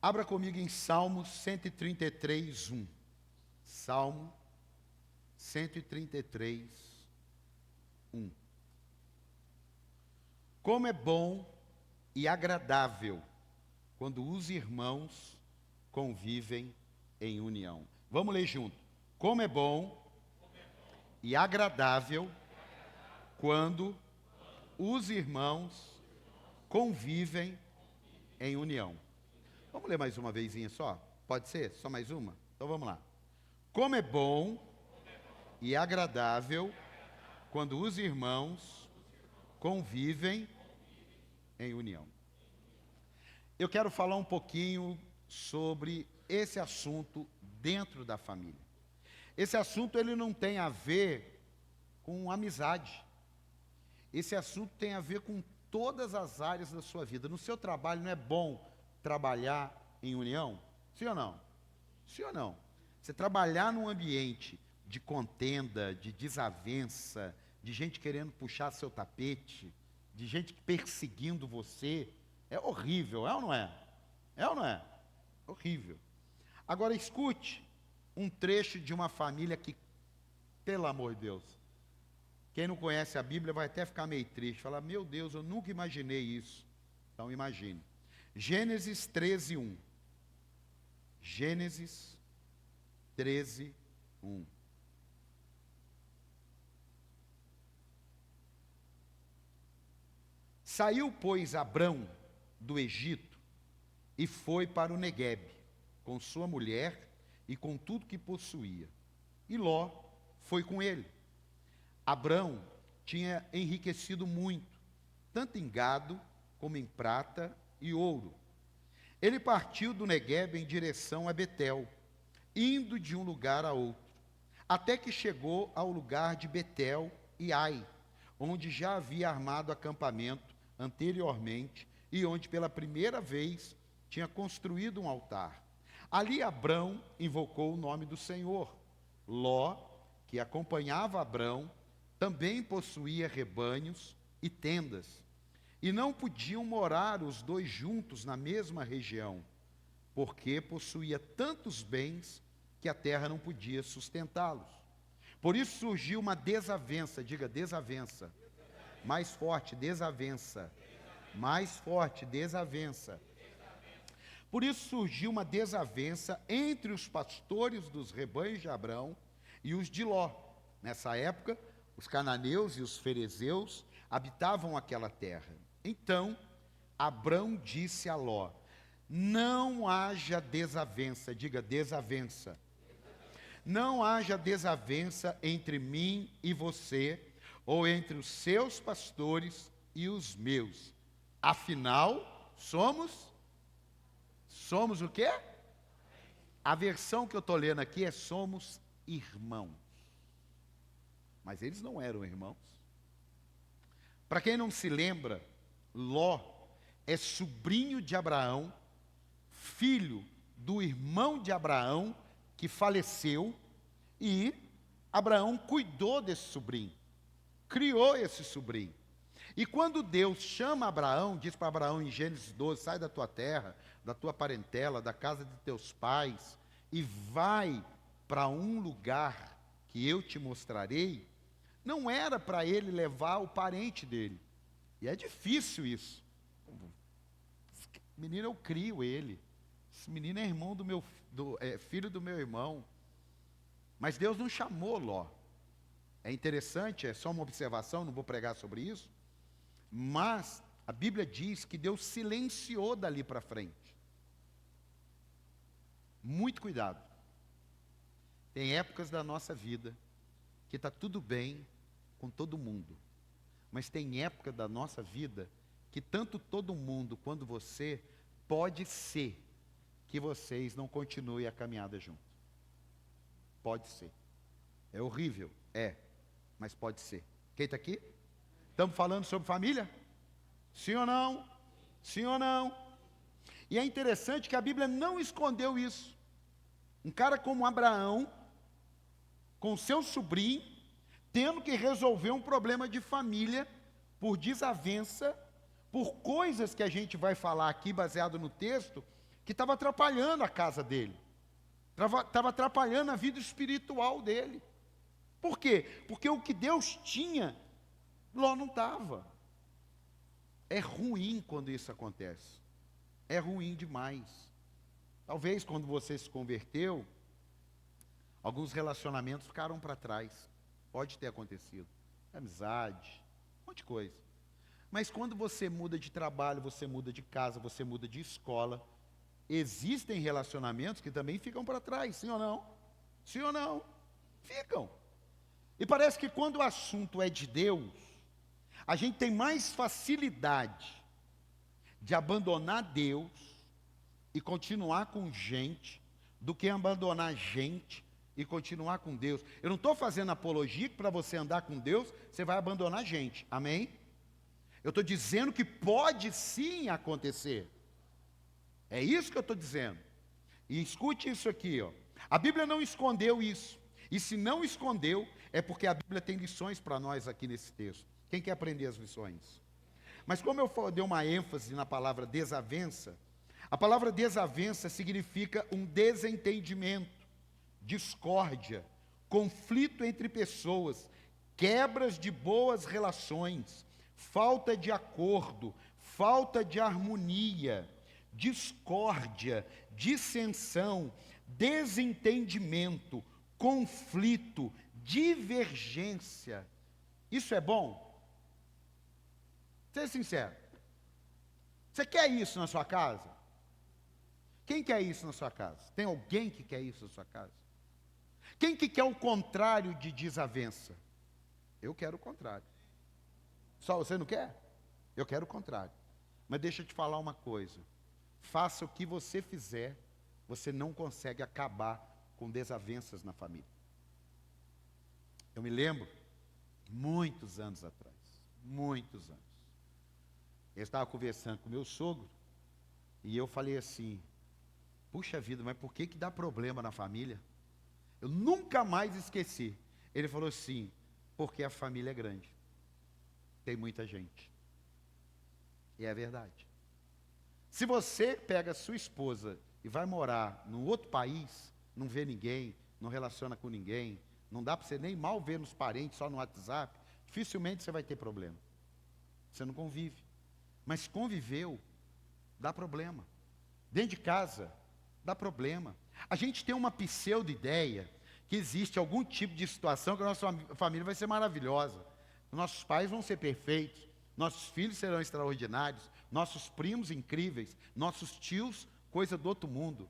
Abra comigo em Salmo 133, 1. Salmo 133, 1. Como é bom e agradável quando os irmãos convivem em união. Vamos ler junto. Como é bom e agradável quando os irmãos convivem em união. Vamos ler mais uma vezinha só? Pode ser? Só mais uma? Então vamos lá. Como é bom e agradável quando os irmãos convivem em união. Eu quero falar um pouquinho sobre esse assunto dentro da família. Esse assunto ele não tem a ver com amizade. Esse assunto tem a ver com todas as áreas da sua vida. No seu trabalho não é bom trabalhar em união? Sim ou não? Sim ou não? Você trabalhar num ambiente de contenda, de desavença, de gente querendo puxar seu tapete, de gente perseguindo você, é horrível, é ou não é? É ou não é? Horrível. Agora escute um trecho de uma família que, pelo amor de Deus, quem não conhece a Bíblia vai até ficar meio triste, falar, meu Deus, eu nunca imaginei isso. Então imagine. Gênesis 13, 1. Gênesis 13, 1. Saiu, pois, Abrão do Egito e foi para o Neguebe, com sua mulher e com tudo que possuía. E Ló foi com ele. Abrão tinha enriquecido muito, tanto em gado como em prata e ouro. Ele partiu do Neguebe em direção a Betel, indo de um lugar a outro, até que chegou ao lugar de Betel e Ai, onde já havia armado acampamento anteriormente e onde pela primeira vez tinha construído um altar. Ali Abrão invocou o nome do Senhor. Ló, que acompanhava Abrão, também possuía rebanhos e tendas, e não podiam morar os dois juntos na mesma região, porque possuía tantos bens que a terra não podia sustentá-los. Por isso surgiu uma desavença, diga desavença. Mais forte, desavença. Mais forte, desavença. Por isso surgiu uma desavença entre os pastores dos rebanhos de Abrão e os de Ló. Nessa época, os cananeus e os ferezeus habitavam aquela terra. Então, Abrão disse a Ló, não haja desavença, diga desavença. Não haja desavença entre mim e você, ou entre os seus pastores e os meus. Afinal, somos o quê? A versão que eu estou lendo aqui é somos irmãos. Mas eles não eram irmãos. Para quem não se lembra, Ló é sobrinho de Abraão, filho do irmão de Abraão, que faleceu, e Abraão cuidou desse sobrinho, criou esse sobrinho. E quando Deus chama Abraão, diz para Abraão em Gênesis 12, sai da tua terra, da tua parentela, da casa de teus pais, e vai para um lugar que eu te mostrarei, não era para ele levar o parente dele. E é difícil isso. Menino, eu crio ele. Esse menino é irmão filho do meu irmão. Mas Deus não chamou Ló. É interessante, é só uma observação, não vou pregar sobre isso. Mas a Bíblia diz que Deus silenciou dali para frente. Muito cuidado. Tem épocas da nossa vida que está tudo bem com todo mundo. Mas tem época da nossa vida que tanto todo mundo quanto você pode ser que vocês não continuem a caminhada junto. Pode ser. É horrível? É. Mas pode ser. Quem está aqui? Estamos falando sobre família? Sim ou não? Sim ou não? E é interessante que a Bíblia não escondeu isso. Um cara como Abraão, com seu sobrinho, tendo que resolver um problema de família por desavença, por coisas que a gente vai falar aqui, baseado no texto, que estava atrapalhando a casa dele, estava atrapalhando a vida espiritual dele. Por quê? Porque o que Deus tinha, Ló não estava. É ruim quando isso acontece. É ruim demais. Talvez quando você se converteu, alguns relacionamentos ficaram para trás. Pode ter acontecido. Amizade, um monte de coisa. Mas quando você muda de trabalho, você muda de casa, você muda de escola, existem relacionamentos que também ficam para trás, sim ou não? Sim ou não? Ficam. E parece que quando o assunto é de Deus, a gente tem mais facilidade de abandonar Deus e continuar com gente do que abandonar gente e continuar com Deus. Eu não estou fazendo apologia que para você andar com Deus, você vai abandonar gente. Amém? Eu estou dizendo que pode sim acontecer. É isso que eu estou dizendo. E escute isso aqui, ó. A Bíblia não escondeu isso. E se não escondeu, é porque a Bíblia tem lições para nós aqui nesse texto. Quem quer aprender as lições? Mas como eu dei uma ênfase na palavra desavença, a palavra desavença significa um desentendimento, discórdia, conflito entre pessoas, quebras de boas relações, falta de acordo, falta de harmonia, discórdia, dissensão, desentendimento, conflito, divergência. Isso é bom? Seja sincero. Você quer isso na sua casa? Quem quer isso na sua casa? Tem alguém que quer isso na sua casa? Quem que quer o contrário de desavença? Eu quero o contrário. Só você não quer? Eu quero o contrário. Mas deixa eu te falar uma coisa. Faça o que você fizer, você não consegue acabar com desavenças na família. Eu me lembro, muitos anos atrás, muitos anos, eu estava conversando com meu sogro, e eu falei assim, puxa vida, mas por que dá problema na família? Eu nunca mais esqueci. Ele falou assim, porque a família é grande. Tem muita gente. E é verdade. Se você pega a sua esposa e vai morar num outro país, não vê ninguém, não relaciona com ninguém, não dá para você nem mal ver nos parentes, só no WhatsApp, dificilmente você vai ter problema. Você não convive. Mas conviveu, dá problema. Dentro de casa, dá problema. A gente tem uma pseudo-ideia que existe algum tipo de situação que a nossa família vai ser maravilhosa. Nossos pais vão ser perfeitos, nossos filhos serão extraordinários, nossos primos incríveis, nossos tios, coisa do outro mundo.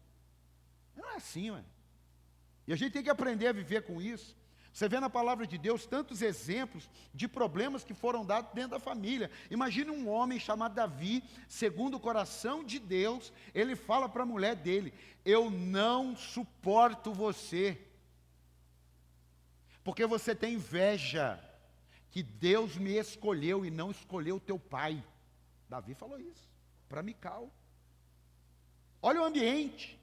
Não é assim, ué. E a gente tem que aprender a viver com isso. Você vê na palavra de Deus tantos exemplos de problemas que foram dados dentro da família. Imagine um homem chamado Davi, segundo o coração de Deus, ele fala para a mulher dele, eu não suporto você, porque você tem inveja, que Deus me escolheu e não escolheu teu pai. Davi falou isso para Mical. Olha o ambiente,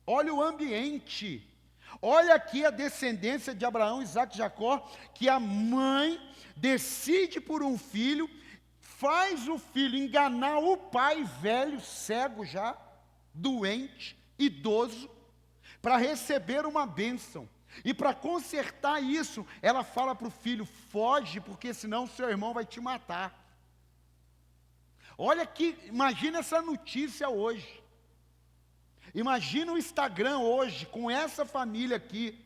olha o ambiente. Olha aqui a descendência de Abraão, Isaac e Jacó, que a mãe decide por um filho, faz o filho enganar o pai velho, cego já, doente, idoso, para receber uma bênção. E para consertar isso, ela fala para o filho, foge, porque senão seu irmão vai te matar. Olha aqui, imagina essa notícia hoje. Imagina o Instagram hoje, com essa família aqui.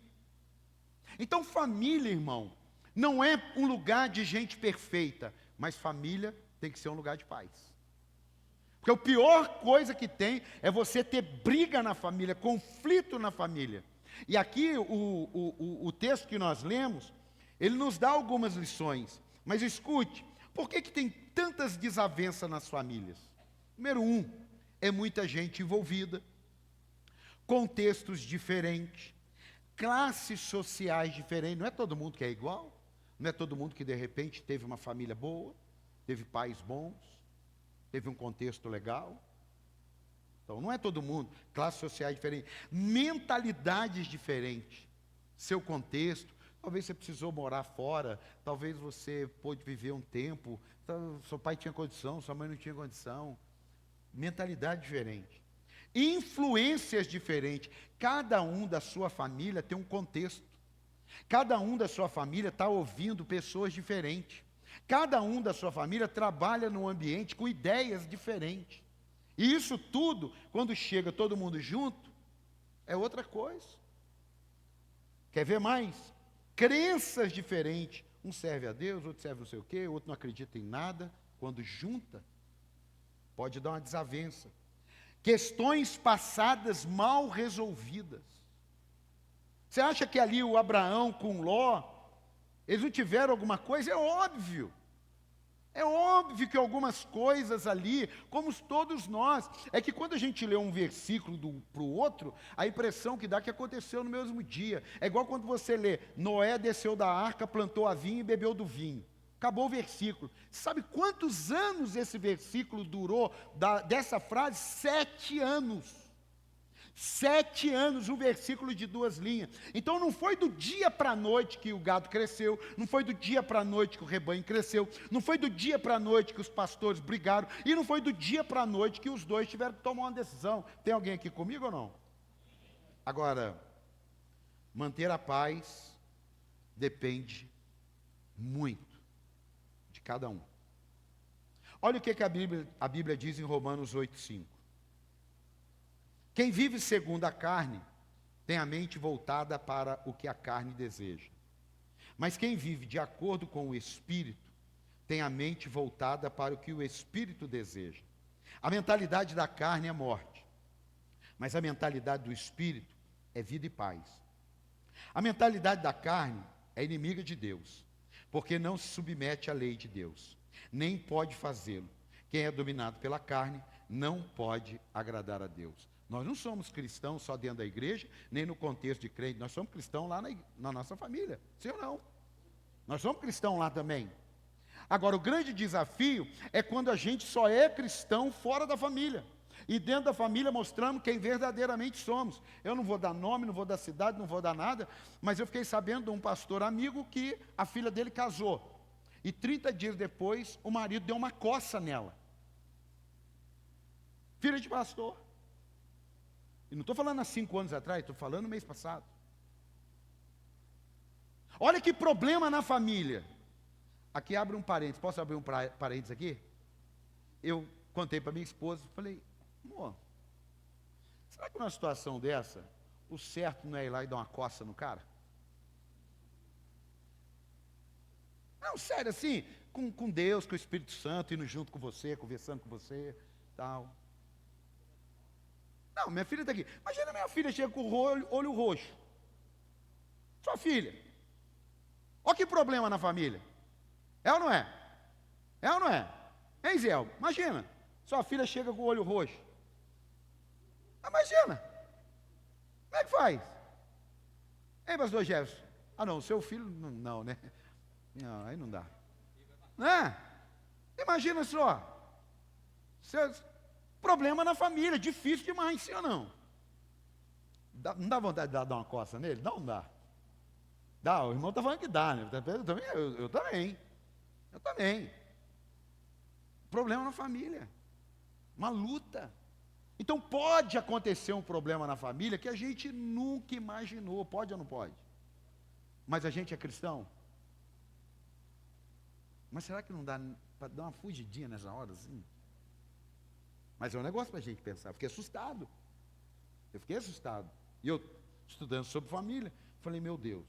Então família, irmão, não é um lugar de gente perfeita, mas família tem que ser um lugar de paz. Porque a pior coisa que tem é você ter briga na família, conflito na família. E aqui o texto que nós lemos, ele nos dá algumas lições. Mas escute, por que tem tantas desavenças nas famílias? Número 1, é muita gente envolvida. Contextos diferentes, classes sociais diferentes, não é todo mundo que é igual, não é todo mundo que de repente teve uma família boa, teve pais bons, teve um contexto legal. Então não é todo mundo, classes sociais diferentes, mentalidades diferentes, seu contexto, talvez você precisou morar fora, talvez você pôde viver um tempo, seu pai tinha condição, sua mãe não tinha condição, mentalidade diferente. influências diferentes. Cada um da sua família tem um contexto. Cada um da sua família está ouvindo pessoas diferentes. Cada um da sua família trabalha num ambiente com ideias diferentes. E isso tudo, quando chega todo mundo junto, é outra coisa. Quer ver mais? Crenças diferentes. Um serve a Deus, outro serve não sei o quê, outro não acredita em nada. Quando junta, pode dar uma desavença. Questões passadas mal resolvidas. Você acha que ali o Abraão com Ló, eles não tiveram alguma coisa? É óbvio. É óbvio que algumas coisas ali, como todos nós, é que quando a gente lê um versículo para o outro, a impressão que dá é que aconteceu no mesmo dia. É igual quando você lê, Noé desceu da arca, plantou a vinha e bebeu do vinho. Acabou o versículo. Sabe quantos anos esse versículo durou dessa frase? 7 anos. 7 anos, um versículo de 2 linhas. Então não foi do dia para a noite que o gado cresceu, não foi do dia para a noite que o rebanho cresceu, não foi do dia para a noite que os pastores brigaram, e não foi do dia para a noite que os dois tiveram que tomar uma decisão. Tem alguém aqui comigo ou não? Agora, manter a paz depende muito de cada um. Olha o que a Bíblia diz em Romanos 8:5. Quem vive segundo a carne tem a mente voltada para o que a carne deseja. Mas quem vive de acordo com o Espírito tem a mente voltada para o que o Espírito deseja. A mentalidade da carne é morte, mas a mentalidade do Espírito é vida e paz. A mentalidade da carne é inimiga de Deus, porque não se submete à lei de Deus, nem pode fazê-lo. Quem é dominado pela carne não pode agradar a Deus. Nós não somos cristãos só dentro da igreja, nem no contexto de crente, nós somos cristãos lá na nossa família, sim ou não? Nós somos cristãos lá também. Agora, o grande desafio é quando a gente só é cristão fora da família. E dentro da família mostramos quem verdadeiramente somos. Eu não vou dar nome, não vou dar cidade, não vou dar nada, mas eu fiquei sabendo de um pastor amigo que a filha dele casou. E 30 dias depois, o marido deu uma coça nela. Filha de pastor. E não estou falando há 5 anos atrás, estou falando no mês passado. Olha que problema na família. Aqui abre um parênteses. Posso abrir um parênteses aqui? Eu contei para minha esposa, falei, amor, será que numa situação dessa, o certo não é ir lá e dar uma coça no cara? Não, sério, assim, com Deus, com o Espírito Santo, indo junto com você, conversando com você, tal. Não, minha filha está aqui. Imagina minha filha chega com o olho roxo. Sua filha. Olha que problema na família. É ou não é? É ou não é? Hein, Zé? Imagina. Sua filha chega com o olho roxo. Imagina. Como é que faz? Hein, pastor Jefferson? Ah, não, o seu filho, não, né? Não, aí não dá. Né? Imagina só. Problema na família, difícil demais, sim ou não? Não dá vontade de dar uma coça nele? Não dá. Dá, o irmão está falando que dá, né? Eu também. Eu também. Problema na família. Uma luta. Então pode acontecer um problema na família que a gente nunca imaginou. Pode ou não pode? Mas a gente é cristão? Mas será que não dá para dar uma fugidinha nessa hora assim? Mas é um negócio para a gente pensar. Eu fiquei assustado. E eu, estudando sobre família, falei, meu Deus,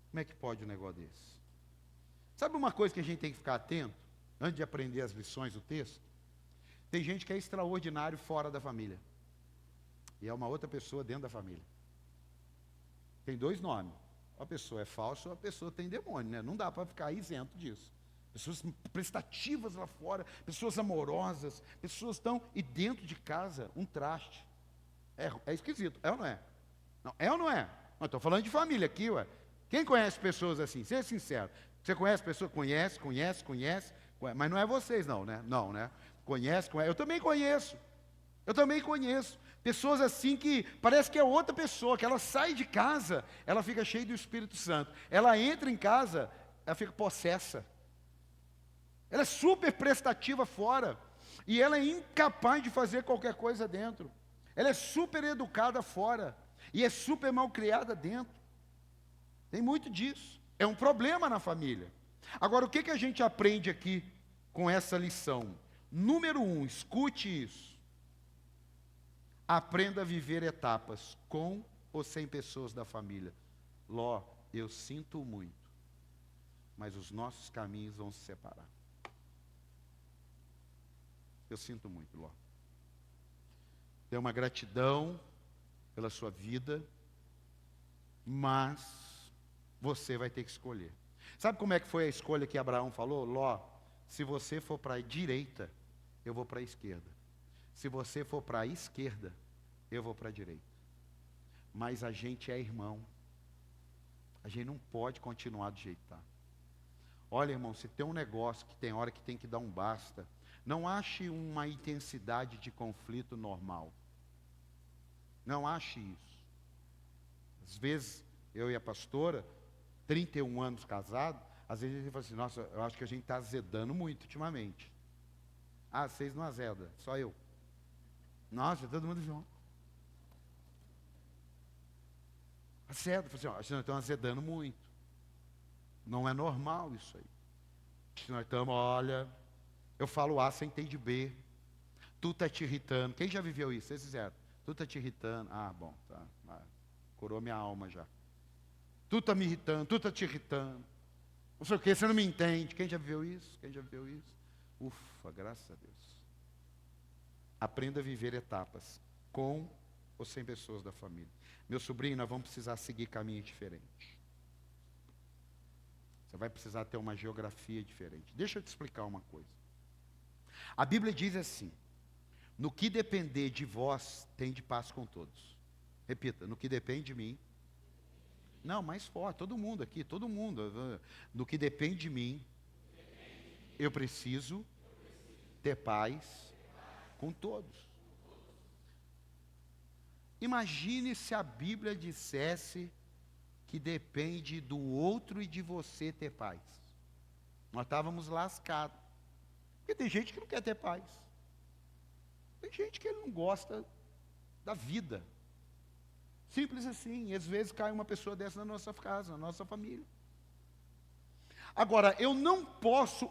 como é que pode um negócio desse? Sabe uma coisa que a gente tem que ficar atento, antes de aprender as lições do texto? Tem gente que é extraordinário fora da família. E é uma outra pessoa dentro da família. Tem 2 nomes. Uma pessoa é falsa, ou a pessoa tem demônio, né? Não dá para ficar isento disso. Pessoas prestativas lá fora, pessoas amorosas, pessoas estão, e dentro de casa, um traste. É esquisito, é ou não é? Não, é ou não é? Não, estou falando de família aqui, ué. Quem conhece pessoas assim? Seja sincero. Você conhece pessoas? Conhece, mas não é vocês não, né? Não, né? Conhece. Eu também conheço. Pessoas assim que parece que é outra pessoa, que ela sai de casa, ela fica cheia do Espírito Santo. Ela entra em casa, ela fica possessa. Ela é super prestativa fora. E ela é incapaz de fazer qualquer coisa dentro. Ela é super educada fora. E é super mal criada dentro. Tem muito disso. É um problema na família. Agora, o que a gente aprende aqui com essa lição? Número 1, escute isso. Aprenda a viver etapas com ou sem pessoas da família. Ló, eu sinto muito, mas os nossos caminhos vão se separar. Eu sinto muito, Ló. Tenho uma gratidão pela sua vida, mas você vai ter que escolher. Sabe como é que foi a escolha que Abraão falou? Ló, se você for para a direita, eu vou para a esquerda. Se você for para a esquerda, eu vou para a direita. Mas a gente é irmão. A gente não pode continuar do jeito que está. Olha, irmão, se tem um negócio que tem hora que tem que dar um basta, não ache uma intensidade de conflito normal. Não ache isso. Às vezes, eu e a pastora, 31 anos casados, às vezes ele fala assim, nossa, eu acho que a gente está azedando muito ultimamente. Ah, vocês não azedam, só eu. Nossa, todo mundo junto. Azeda, assim, ó, nós estamos azedando muito. Não é normal isso aí. Nós estamos, olha, eu falo A, você entende B. Tu está te irritando. Quem já viveu isso? Vocês fizeram. Tu está te irritando. Ah, bom, tá. Curou minha alma já. Tu está me irritando, tu está te irritando. Não sei o que, você não me entende. Quem já viveu isso? Quem já viveu isso? Ufa, graças a Deus. Aprenda a viver etapas, com ou sem pessoas da família. Meu sobrinho, nós vamos precisar seguir caminho diferente. Você vai precisar ter uma geografia diferente. Deixa eu te explicar uma coisa. A Bíblia diz assim, no que depender de vós, tende paz com todos. Repita, no que depende de mim. Não, mais forte, todo mundo aqui, todo mundo. No que depende de mim, eu preciso ter paz com todos. Imagine se a Bíblia dissesse que depende do outro e de você ter paz. Nós estávamos lascados. Porque tem gente que não quer ter paz. Tem gente que não gosta da vida. Simples assim. E às vezes cai uma pessoa dessa na nossa casa, na nossa família. Agora, eu não posso,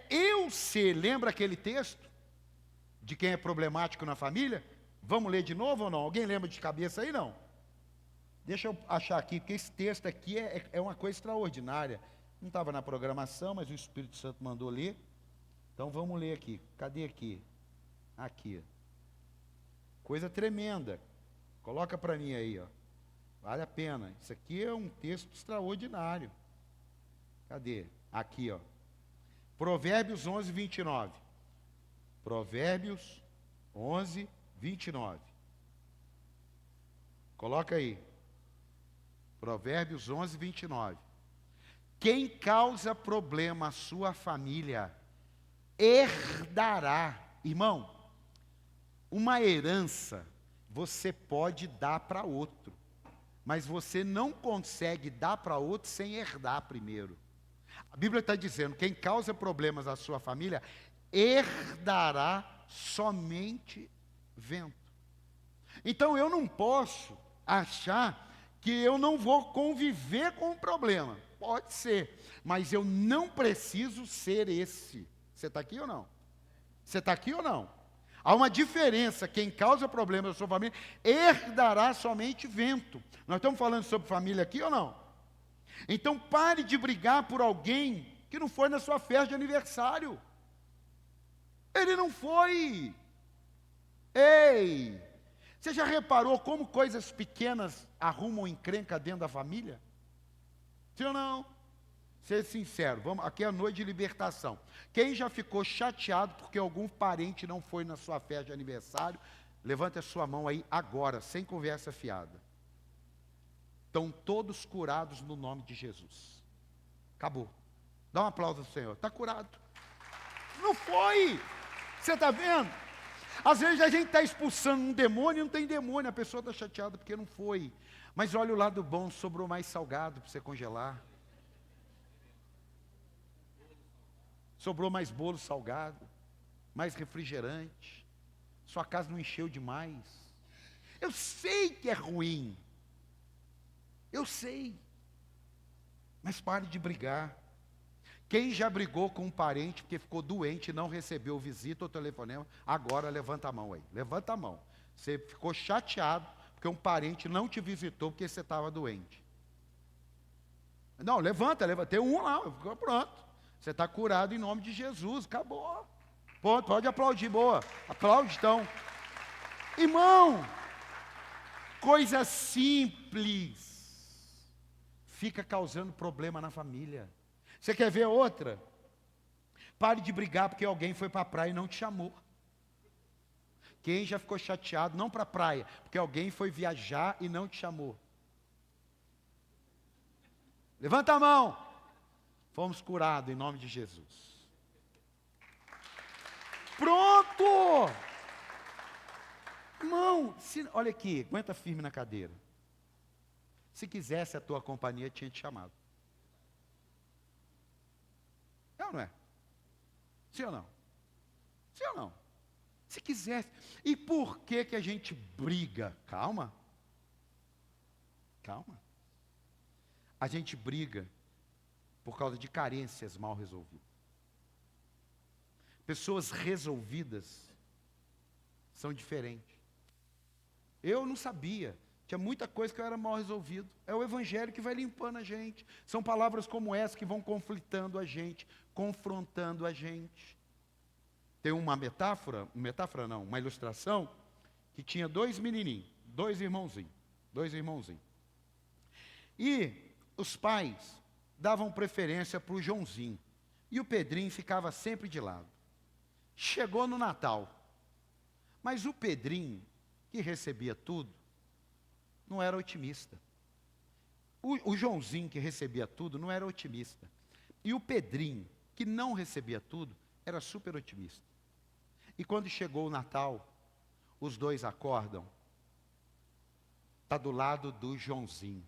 eu ser, lembra aquele texto? De quem é problemático na família? Vamos ler de novo ou não? Alguém lembra de cabeça aí, não? Deixa eu achar aqui, porque esse texto aqui é uma coisa extraordinária. Não estava na programação, mas o Espírito Santo mandou ler. Então vamos ler aqui. Cadê aqui? Aqui. Coisa tremenda. Coloca para mim aí, ó. Vale a pena. Isso aqui é um texto extraordinário. Cadê? Aqui, ó. Provérbios 11, 29. Provérbios 11, 29. Coloca aí. Provérbios 11, 29. Quem causa problema à sua família, herdará. Irmão, uma herança você pode dar para outro, mas você não consegue dar para outro sem herdar primeiro. A Bíblia está dizendo, quem causa problemas à sua família, herdará somente vento. Então eu não posso achar que eu não vou conviver com o problema. Pode ser, mas eu não preciso ser esse. Você está aqui ou não? Você está aqui ou não? Há uma diferença, quem causa problemas na sua família, herdará somente vento. Nós estamos falando sobre família aqui ou não? Então pare de brigar por alguém que não foi na sua festa de aniversário. Ele não foi. Ei, você já reparou como coisas pequenas arrumam encrenca dentro da família? Sim ou não? Ser sincero, vamos, aqui é a noite de libertação. Quem já ficou chateado porque algum parente não foi na sua festa de aniversário, levante a sua mão aí agora, sem conversa fiada. Estão todos curados no nome de Jesus. Acabou. Dá um aplauso ao Senhor. Está curado. Não foi. Você está vendo? Às vezes a gente está expulsando um demônio e não tem demônio. A pessoa está chateada porque não foi. Mas olha o lado bom, sobrou mais salgado para você congelar. Sobrou mais bolo salgado. mais refrigerante. Sua casa não encheu demais. Eu sei que é ruim. Eu sei. Mas pare de brigar. Quem já brigou com um parente porque ficou doente e não recebeu visita ou telefonema, agora levanta a mão aí. Levanta a mão. Você ficou chateado porque um parente não te visitou porque você estava doente. Não, levanta. Tem um lá, pronto. Você está curado em nome de Jesus, acabou. Pode aplaudir, boa. Aplaude então. Irmão, coisa simples fica causando problema na família. Você quer ver outra? Pare de brigar porque alguém foi para a praia e não te chamou. Quem já ficou chateado, não para a praia, porque alguém foi viajar e não te chamou? Levanta a mão. Fomos curados em nome de Jesus. Pronto! Irmão, olha aqui, aguenta firme na cadeira. Se quisesse a tua companhia, tinha te chamado. É ou não é? Sim ou não? Sim ou não? Se quisesse. E por que que a gente briga? Calma. Calma. A gente briga por causa de carências mal resolvidas. Pessoas resolvidas são diferentes. Eu não sabia. Tinha muita coisa que eu era mal resolvido. É o Evangelho que vai limpando a gente. São palavras como essa que vão conflitando a gente, confrontando a gente. Tem uma uma ilustração, que tinha dois menininhos, dois irmãozinhos. E os pais davam preferência para o Joãozinho. E o Pedrinho ficava sempre de lado. Chegou no Natal. Mas o Pedrinho, que recebia tudo, não era otimista. O Joãozinho, que recebia tudo, não era otimista. E o Pedrinho, que não recebia tudo, era super otimista. E quando chegou o Natal, os dois acordam. Está do lado do Joãozinho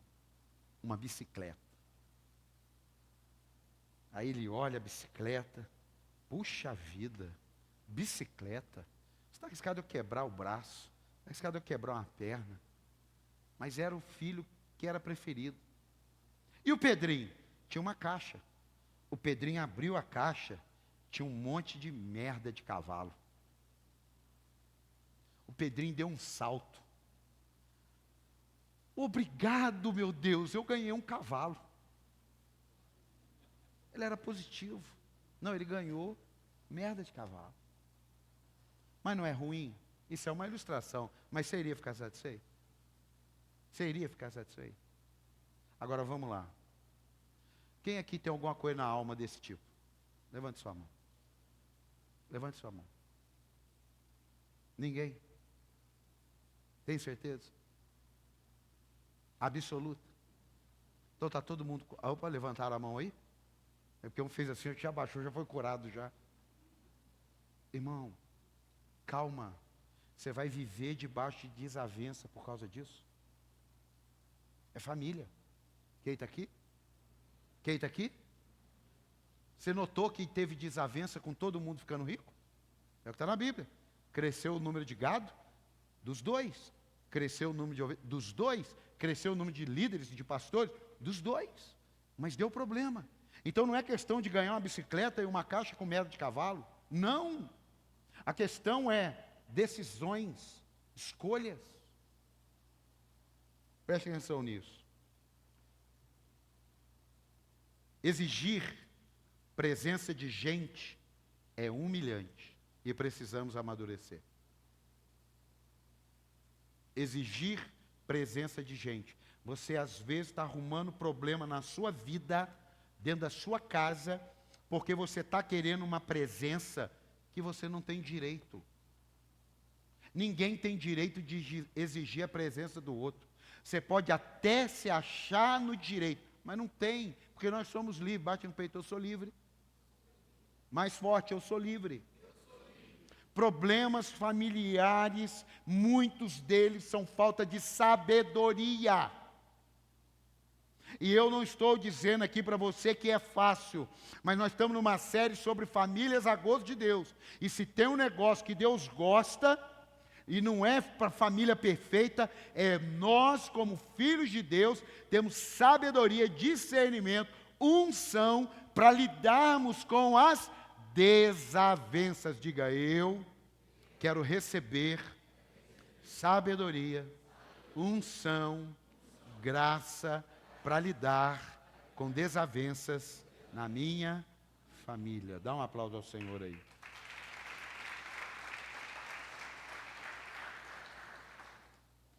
uma bicicleta. Aí ele olha a bicicleta. Puxa vida, bicicleta. Está arriscado eu quebrar o braço. Está arriscado eu quebrar uma perna. Mas era o filho que era preferido. E o Pedrinho? Tinha uma caixa. O Pedrinho abriu a caixa, tinha um monte de merda de cavalo. O Pedrinho deu um salto. Obrigado, meu Deus, eu ganhei um cavalo. Ele era positivo. Não, ele ganhou merda de cavalo. Mas não é ruim? Isso é uma ilustração. Mas você iria ficar satisfeito? Você iria ficar satisfeito? Agora vamos lá. Quem aqui tem alguma coisa na alma desse tipo? Levante sua mão. Levante sua mão. Ninguém? Tem certeza? Absoluta? Então está todo mundo... Opa, levantaram a mão aí? É porque um fez assim, já abaixou, já foi curado já. Irmão, calma. Você vai viver debaixo de desavença por causa disso? É família. Quem está aqui? Quem está aqui? Você notou que teve desavença com todo mundo ficando rico? É o que está na Bíblia. Cresceu o número de gado dos dois. Cresceu o número de ovelhas dos dois. Cresceu o número de líderes e de pastores dos dois. Mas deu problema. Então não é questão de ganhar uma bicicleta e uma caixa com merda de cavalo. Não. A questão é decisões, escolhas. Preste atenção nisso. Exigir presença de gente é humilhante e precisamos amadurecer. Exigir presença de gente. Você às vezes está arrumando problema na sua vida, dentro da sua casa, porque você está querendo uma presença que você não tem direito. Ninguém tem direito de exigir a presença do outro. Você pode até se achar no direito, mas não tem, porque nós somos livres. Bate no peito, eu sou livre. Mais forte, eu sou livre. Problemas familiares, muitos deles são falta de sabedoria. E eu não estou dizendo aqui para você que é fácil, mas nós estamos numa série sobre famílias a gosto de Deus. E se tem um negócio que Deus gosta, e não é para família perfeita, é nós, como filhos de Deus, temos sabedoria, discernimento, unção para lidarmos com as desavenças. Diga, eu quero receber sabedoria, unção, graça para lidar com desavenças na minha família. Dá um aplauso ao Senhor aí.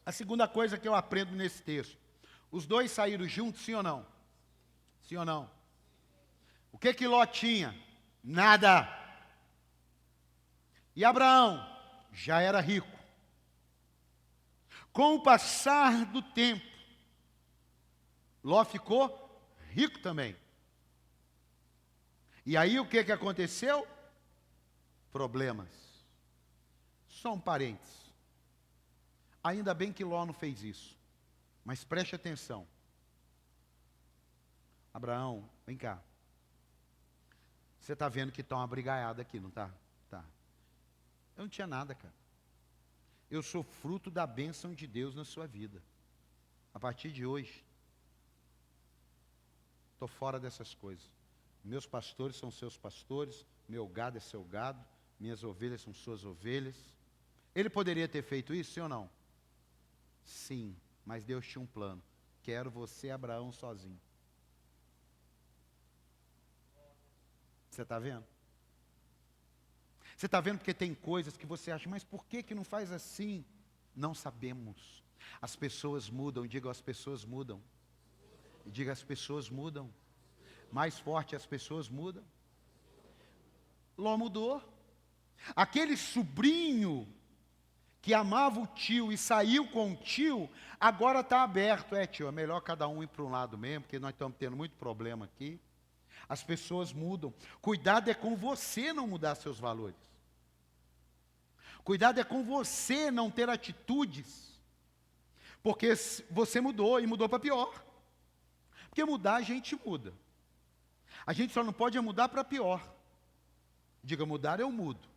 A segunda coisa que eu aprendo nesse texto: os dois saíram juntos, sim ou não? Sim ou não? O que Ló tinha? Nada. E Abraão já era rico. Com o passar do tempo, Ló ficou rico também. E aí o que aconteceu? Problemas. Só um parênteses. Ainda bem que Ló não fez isso. Mas preste atenção. Abraão, vem cá. Você está vendo que está uma brigaiada aqui, não está? Tá. Eu não tinha nada, cara. Eu sou fruto da bênção de Deus na sua vida. A partir de hoje, estou fora dessas coisas. Meus pastores são seus pastores, meu gado é seu gado, minhas ovelhas são suas ovelhas. Ele poderia ter feito isso, sim ou não? Sim, mas Deus tinha um plano. Quero você, Abraão, sozinho. Você está vendo? Você está vendo porque tem coisas que você acha, mas por que não faz assim? Não sabemos. As pessoas mudam, diga, as pessoas mudam. E diga, as pessoas mudam. Mais forte, as pessoas mudam. Ló mudou. Aquele sobrinho que amava o tio e saiu com o tio, agora está aberto. Tio, é melhor cada um ir para um lado mesmo, porque nós estamos tendo muito problema aqui. As pessoas mudam. Cuidado é com você não mudar seus valores. Cuidado é com você não ter atitudes. Porque você mudou e mudou para pior. Porque mudar a gente muda. A gente só não pode mudar para pior. Diga, mudar eu mudo.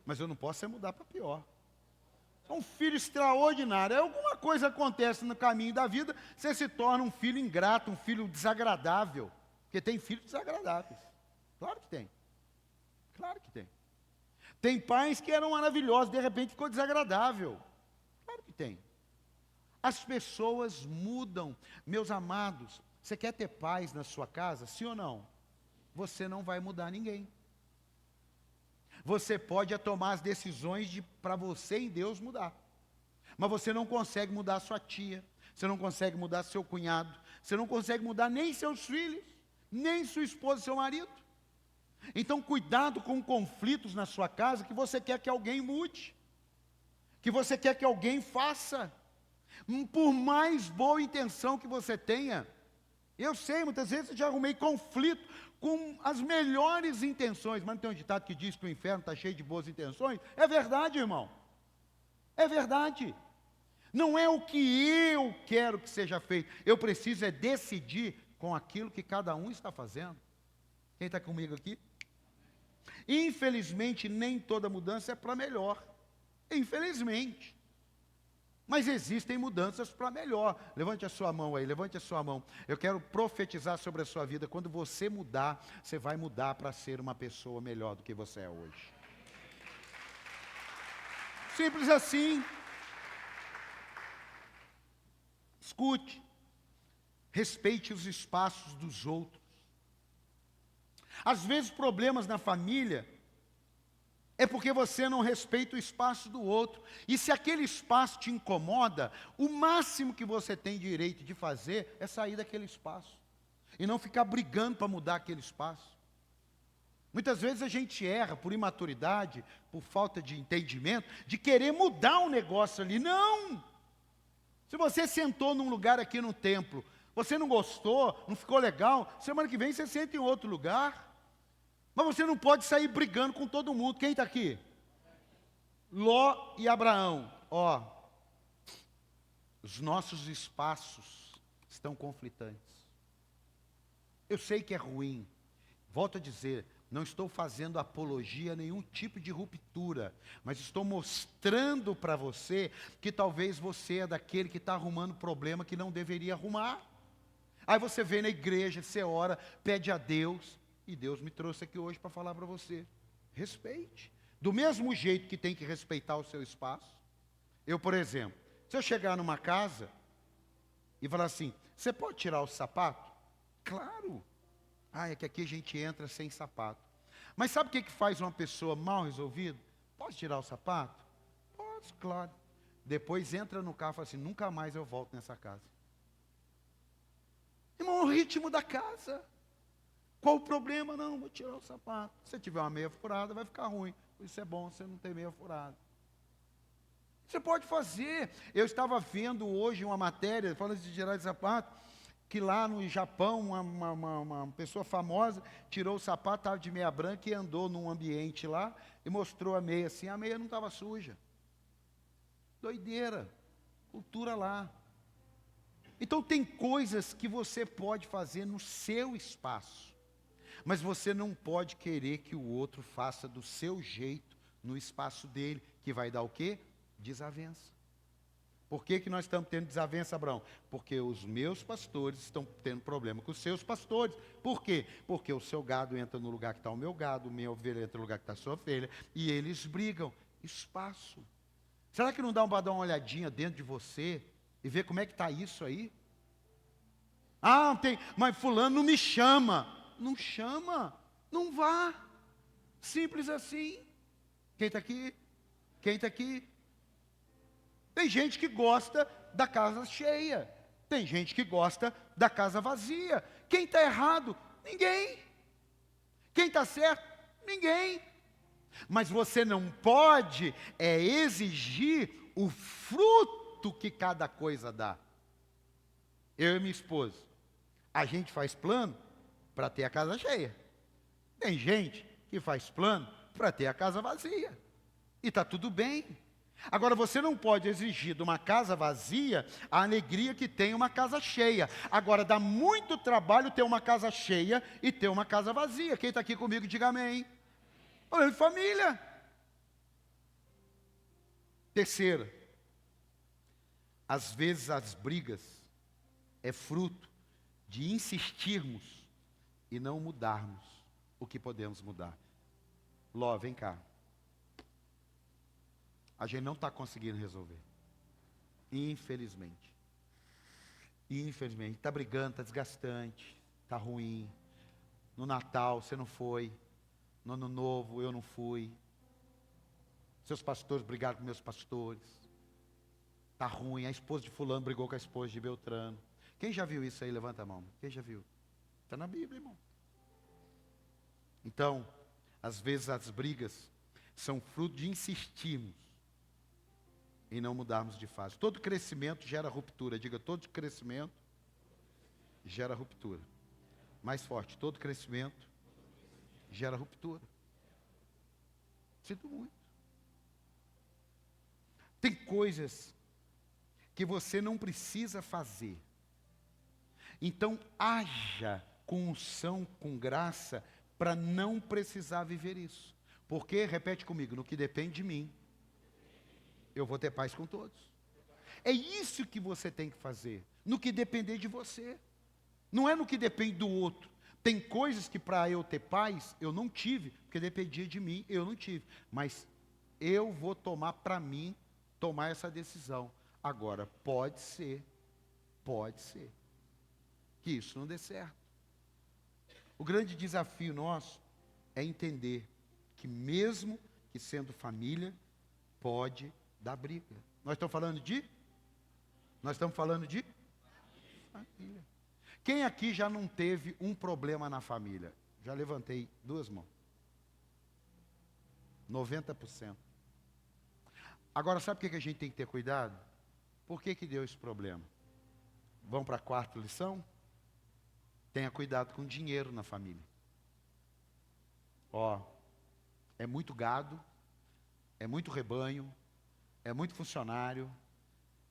Mas eu não posso mudar para pior. É um filho extraordinário. Alguma coisa acontece no caminho da vida, você se torna um filho ingrato, um filho desagradável. Porque tem filhos desagradáveis. Claro que tem. Claro que tem. Tem pais que eram maravilhosos, de repente ficou desagradável. Claro que tem. As pessoas mudam. Meus amados, você quer ter paz na sua casa? Sim ou não? Você não vai mudar ninguém. Você pode tomar as decisões para você e Deus mudar. Mas você não consegue mudar sua tia. Você não consegue mudar seu cunhado. Você não consegue mudar nem seus filhos. Nem sua esposa e seu marido. Então cuidado com conflitos na sua casa que você quer que alguém mude. Que você quer que alguém faça. Por mais boa intenção que você tenha. Eu sei, muitas vezes eu já arrumei conflito com as melhores intenções. Mas não tem um ditado que diz que o inferno está cheio de boas intenções? É verdade, irmão. É verdade. Não é o que eu quero que seja feito. Eu preciso decidir com aquilo que cada um está fazendo. Quem está comigo aqui? Infelizmente, nem toda mudança é para melhor. Infelizmente. Mas existem mudanças para melhor. Levante a sua mão aí, levante a sua mão. Eu quero profetizar sobre a sua vida. Quando você mudar, você vai mudar para ser uma pessoa melhor do que você é hoje. Simples assim. Escute. Respeite os espaços dos outros. Às vezes problemas na família é porque você não respeita o espaço do outro. E se aquele espaço te incomoda, o máximo que você tem direito de fazer é sair daquele espaço. E não ficar brigando para mudar aquele espaço. Muitas vezes a gente erra por imaturidade, por falta de entendimento, de querer mudar um negócio ali. Não! Se você sentou num lugar aqui no templo, você não gostou, não ficou legal, semana que vem você senta em outro lugar. Mas você não pode sair brigando com todo mundo. Quem está aqui? Ló e Abraão. Os nossos espaços estão conflitantes. Eu sei que é ruim. Volto a dizer, não estou fazendo apologia a nenhum tipo de ruptura, mas estou mostrando para você que talvez você é daquele que está arrumando problema que não deveria arrumar. Aí você vem na igreja, você ora, pede a Deus, e Deus me trouxe aqui hoje para falar para você. Respeite. Do mesmo jeito que tem que respeitar o seu espaço. Eu, por exemplo, se eu chegar numa casa e falar assim, você pode tirar o sapato? Claro. Ah, é que aqui a gente entra sem sapato. Mas sabe o que faz uma pessoa mal resolvida? Posso tirar o sapato? Posso, claro. Depois entra no carro e fala assim, nunca mais eu volto nessa casa. Irmão, o ritmo da casa. Qual o problema? Não, vou tirar o sapato. Se você tiver uma meia furada, vai ficar ruim. Por isso é bom você não ter meia furada. Você pode fazer. Eu estava vendo hoje uma matéria, falando de tirar de sapato, que lá no Japão, uma pessoa famosa tirou o sapato, estava de meia branca e andou num ambiente lá e mostrou a meia assim, a meia não estava suja. Doideira. Cultura lá. Então tem coisas que você pode fazer no seu espaço, mas você não pode querer que o outro faça do seu jeito, no espaço dele, que vai dar o quê? Desavença. Por que nós estamos tendo desavença, Abraão? Porque os meus pastores estão tendo problema com os seus pastores. Por quê? Porque o seu gado entra no lugar que está o meu gado, minha ovelha entra no lugar que está a sua ovelha, e eles brigam. Espaço. Será que não dá para dar uma olhadinha dentro de você e ver como é que está isso aí? Ah, tem, mas fulano não me chama. Não chama, não vá. Simples assim. Quem está aqui? Quem está aqui? Tem gente que gosta da casa cheia. Tem gente que gosta da casa vazia. Quem está errado? Ninguém. Quem está certo? Ninguém. Mas você não pode exigir o fruto que cada coisa dá. Eu e minha esposa, a gente faz plano para ter a casa cheia. Tem gente que faz plano para ter a casa vazia. E está tudo bem. Agora, você não pode exigir de uma casa vazia a alegria que tem uma casa cheia. Agora, dá muito trabalho ter uma casa cheia e ter uma casa vazia. Quem está aqui comigo, diga amém. Olha, família. Terceira, às vezes as brigas é fruto de insistirmos e não mudarmos o que podemos mudar. Ló, vem cá. A gente não está conseguindo resolver. Infelizmente. Infelizmente. Está brigando, está desgastante, está ruim. No Natal você não foi. No Ano Novo eu não fui. Seus pastores brigaram com meus pastores. Está ruim. A esposa de fulano brigou com a esposa de Beltrano. Quem já viu isso aí? Levanta a mão. Quem já viu? Está na Bíblia, irmão. Então, às vezes as brigas são fruto de insistirmos e não mudarmos de fase. Todo crescimento gera ruptura. Diga, todo crescimento gera ruptura. Mais forte, todo crescimento gera ruptura. Sinto muito. Tem coisas que você não precisa fazer. Então, haja com unção, com graça, para não precisar viver isso. Porque, repete comigo, no que depende de mim, eu vou ter paz com todos. É isso que você tem que fazer, no que depender de você. Não é no que depende do outro. Tem coisas que para eu ter paz, eu não tive, porque dependia de mim, eu não tive. Mas eu vou tomar para mim, tomar essa decisão. Agora, pode ser que isso não dê certo. O grande desafio nosso é entender que mesmo que sendo família, pode dar briga. Nós estamos falando de família. Quem aqui já não teve um problema na família? Já levantei duas mãos. 90%. Agora, sabe por que a gente tem que ter cuidado? Por que deu esse problema? Vamos para a quarta lição? Tenha cuidado com dinheiro na família. É muito gado, é muito rebanho, é muito funcionário,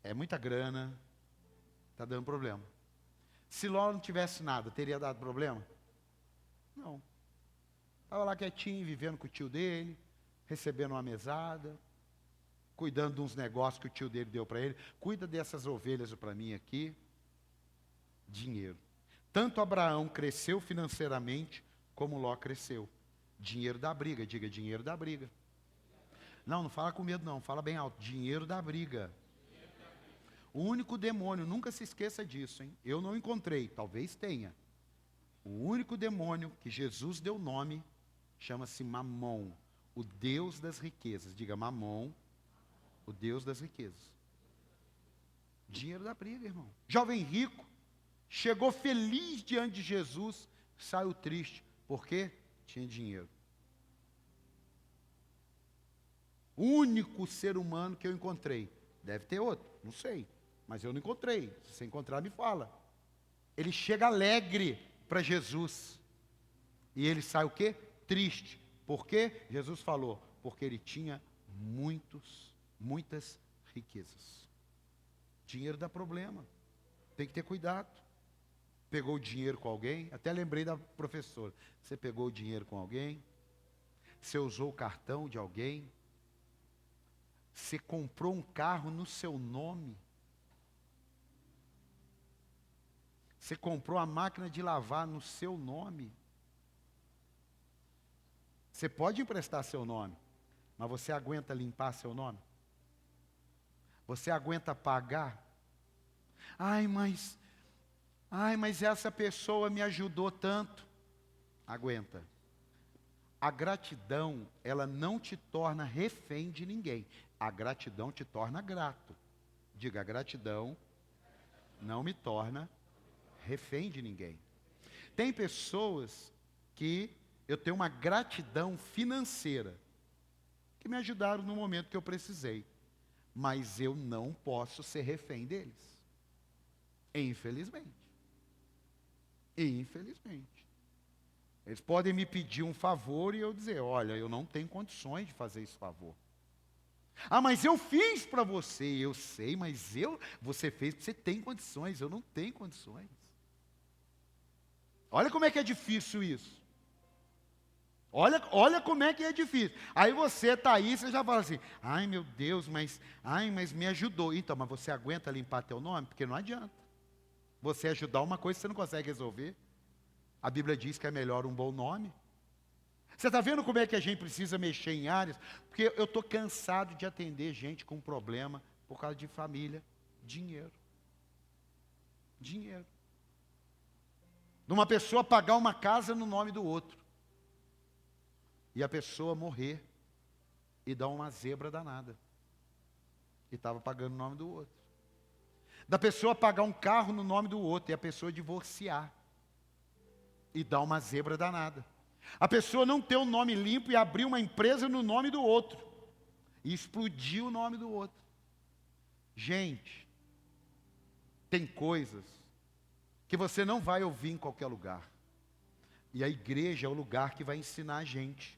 é muita grana, está dando problema. Se Ló não tivesse nada, teria dado problema? Não. Estava lá quietinho, vivendo com o tio dele, recebendo uma mesada, cuidando de uns negócios que o tio dele deu para ele. Cuida dessas ovelhas para mim aqui. Dinheiro. Tanto Abraão cresceu financeiramente, como Ló cresceu. Dinheiro da briga, diga dinheiro da briga. Não, não fala com medo não, fala bem alto. Dinheiro da briga. O único demônio, nunca se esqueça disso, hein? Eu não encontrei, talvez tenha. O único demônio que Jesus deu nome, chama-se Mamon, o Deus das riquezas. Diga Mamon, o Deus das riquezas. Dinheiro da briga, irmão. Jovem rico, chegou feliz diante de Jesus, saiu triste. Por quê? Tinha dinheiro. O único ser humano que eu encontrei. Deve ter outro, não sei. Mas eu não encontrei. Se você encontrar, me fala. Ele chega alegre para Jesus. E ele sai o quê? Triste. Por quê? Jesus falou, porque ele tinha muitas riquezas. Dinheiro dá problema. Tem que ter cuidado. Pegou o dinheiro com alguém? Até lembrei da professora. Você pegou o dinheiro com alguém? Você usou o cartão de alguém? Você comprou um carro no seu nome? Você comprou a máquina de lavar no seu nome? Você pode emprestar seu nome, mas você aguenta limpar seu nome? Você aguenta pagar? Ai, mas essa pessoa me ajudou tanto. Aguenta. A gratidão, ela não te torna refém de ninguém. A gratidão te torna grato. Diga, a gratidão não me torna refém de ninguém. Tem pessoas que eu tenho uma gratidão financeira, que me ajudaram no momento que eu precisei. Mas eu não posso ser refém deles. Infelizmente. Infelizmente. Eles podem me pedir um favor e eu dizer, olha, eu não tenho condições de fazer esse favor. Ah, mas eu fiz para você. Eu sei, mas você fez porque você tem condições, eu não tenho condições. Olha como é que é difícil isso. Olha como é que é difícil. Aí você está aí, você já fala assim, ai meu Deus, mas me ajudou. Então, mas você aguenta limpar teu nome? Porque não adianta. Você ajudar uma coisa que você não consegue resolver. A Bíblia diz que é melhor um bom nome. Você está vendo como é que a gente precisa mexer em áreas? Porque eu estou cansado de atender gente com problema por causa de família, dinheiro. Dinheiro. De uma pessoa pagar uma casa no nome do outro. E a pessoa morrer e dar uma zebra danada. E estava pagando o nome do outro. Da pessoa pagar um carro no nome do outro e a pessoa divorciar. E dar uma zebra danada. A pessoa não ter o nome limpo e abrir uma empresa no nome do outro. E explodir o nome do outro. Gente, tem coisas que você não vai ouvir em qualquer lugar. E a igreja é o lugar que vai ensinar a gente.